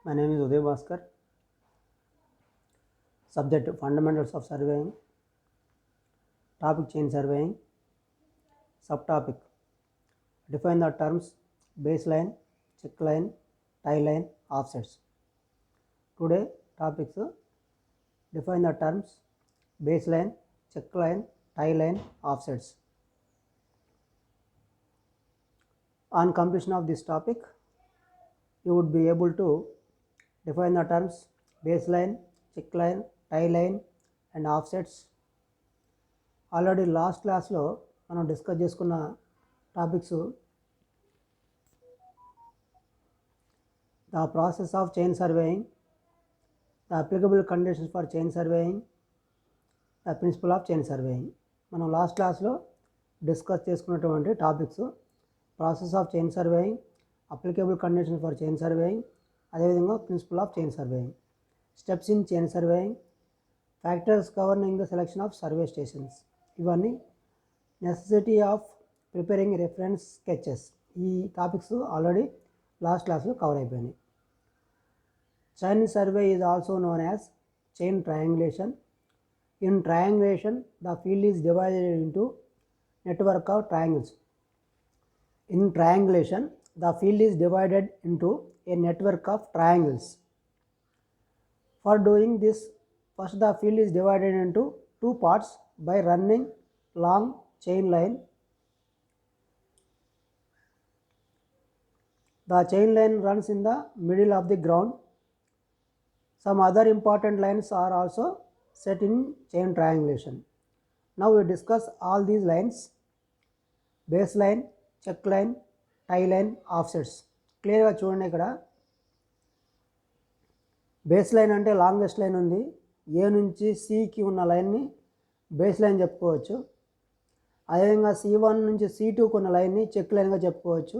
My name is Uday Bhaskar. Subject Fundamentals of Surveying. Topic Chain Surveying. Subtopic Define the terms baseline, checkline, tie line, offsets. Today topics define the terms baseline, checkline, tie line, offsets. On completion of this topic, you would be able to define the terms baseline, checkline, tie line and offsets. Already last క్లాస్లో మనం discuss చేసుకున్న topics the process of chain surveying, the applicable conditions for chain surveying, the principle of chain surveying. మనం last క్లాస్లో discuss చేసుకున్నటువంటి topics process of chain surveying, applicable conditions for chain surveying, అదేవిధంగా principle of chain surveying, steps in chain surveying, factors governing the selection of survey stations. ఇవన్నీ necessity of preparing reference sketches. ఈ topics already last క్లాస్లో cover అయిపోయినాయి. Chain survey is also known as chain triangulation. In triangulation the field is divided into network of triangles. In triangulation, the field is divided into a network of triangles. For doing this, first the field is divided into two parts by running long chain line. The chain line runs in the middle of the ground. Some other important lines are also set in chain triangulation. Now we discuss all these lines: baseline, check line, tie line, offsets. క్లియర్గా చూడండి. ఇక్కడ base line అంటే longest line ఉంది. ఏ నుంచి సికి ఉన్న లైన్ని బేస్ లైన్ చెప్పుకోవచ్చు. అదేవిధంగా C1 నుంచి C2కు ఉన్న లైన్ని చెక్ లైన్గా చెప్పుకోవచ్చు.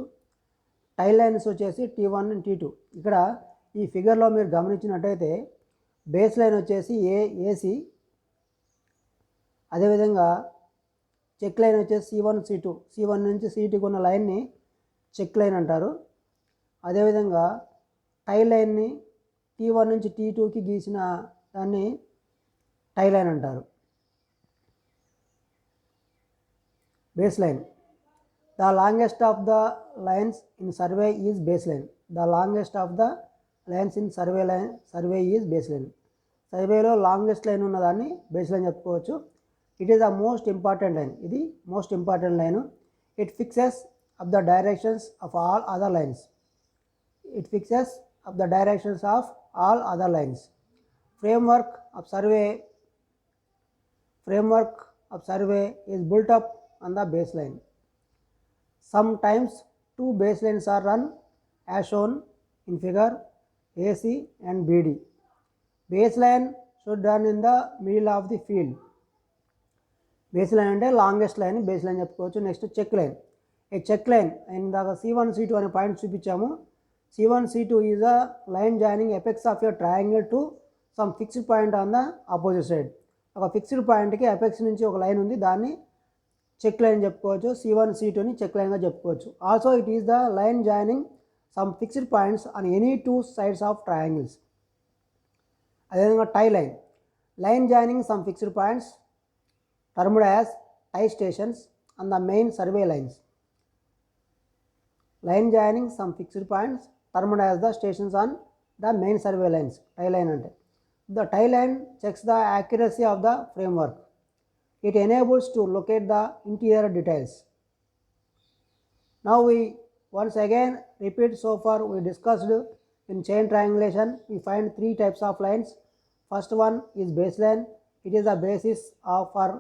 టై లైన్స్ వచ్చేసి T1 T2. ఇక్కడ ఈ ఫిగర్లో మీరు గమనించినట్టయితే బేస్ లైన్ వచ్చేసి ఏసీ, అదేవిధంగా చెక్ లైన్ వచ్చేసి C1 C2. C1 నుంచి C2కు ఉన్న లైన్ని చెక్ లైన్ అంటారు. అదేవిధంగా టై లైన్ని T1 నుంచి T2కి గీసిన దాన్ని టై లైన్ అంటారు. Base line. The longest of the lines in survey is base line. The longest of the lines in survey is base line. సర్వేలో లాంగెస్ట్ లైన్ ఉన్నదాన్ని బేస్ లైన్ చెప్పుకోవచ్చు. It is the most important line. ఇది most important line. It fixes up the directions of all other lines. It fixes up the directions of all other lines. Framework of survey is built up on the baseline. Sometimes two baselines are run as shown in figure AC and BD. Baseline should run in the middle of the field. Base line అంటే longest line base line చెప్పుకోవచ్చు. Next check line. A check line ఇందాక C1 C2 అనే point చూపించాము. C1 C2 is a line joining apex of a triangle to some fixed point on the opposite side. ఒక fixed పాయింట్కి apex నుంచి ఒక line ఉంది, దాన్ని చెక్ లైన్ చెప్పుకోవచ్చు. C1 C2ని చెక్ లైన్గా చెప్పుకోవచ్చు. Also it is the line joining some fixed points on any two sides of triangles. అదేవిధంగా tie line. Line joining some fixed points termed as tie stations on the main survey lines. Line joining some fixed points termed as the stations on the main survey lines. Tie line ante the tie line checks the accuracy of the framework. It enables to locate the interior details. Now we once again repeat. So far we discussed in chain triangulation we find three types of lines. First one is baseline. It is the basis of for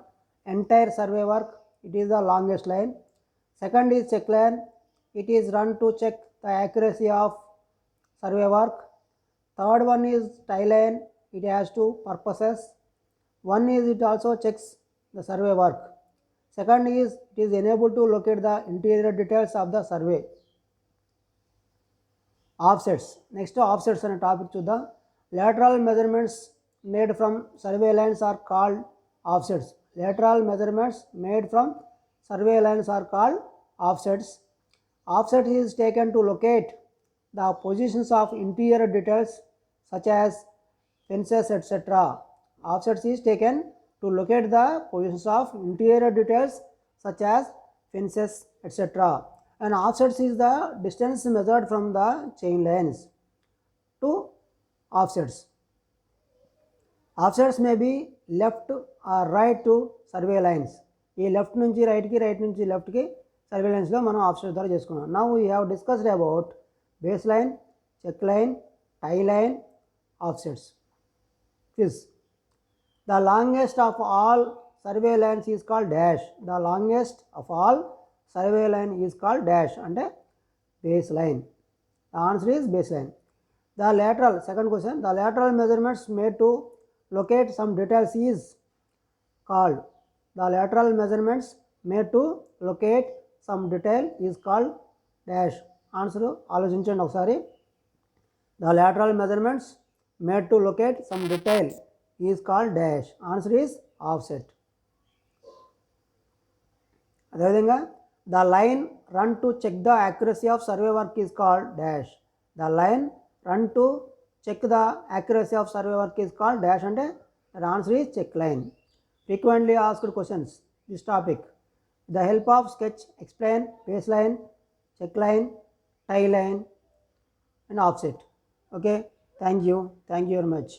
entire survey work. It is the longest line. Second is check line. It is run to check the accuracy of survey work. Third one is tie line. It has two purposes. One is it also checks the survey work. Second is it is enabled to locate the interior details of the survey. Offsets. Next offsets అనే topic చూద్దాం. Lateral measurements made from survey lines are called offsets. Lateral measurements made from survey lines are called offsets. Offset is taken to locate the positions of interior details such as fences etc. Offsets is taken to locate the positions of interior details such as fences etc. And offsets is the distance measured from the chain lines to offsets. Offsets may be left or right to survey lines. ఈ left నుంచి రైట్కి, right నుంచి లెఫ్ట్కి survey లైన్స్లో మనం offset ద్వారా చేసుకున్నాం. Now we have discussed about base line, check line, tie line, offsets. Quiz. The longest of all survey lines is called dash. The longest of all survey line is called dash అంటే base line. The answer is base line. The lateral, second question, the lateral measurements made to locate some details is called. The lateral measurements made to locate some detail is called dash. Answer ఆలోచించండి ఒకసారి. The lateral measurements made to locate some detail is called dash. Answer is offset. అదేవిధంగా the line run to check the accuracy of survey work is called dash. The line run to check the accuracy of survey work is called dash అంటే the answer is check line. Frequently asked questions, this topic. With the help of sketch, explain baseline, check line, tie line and offset. Okay, thank you very much.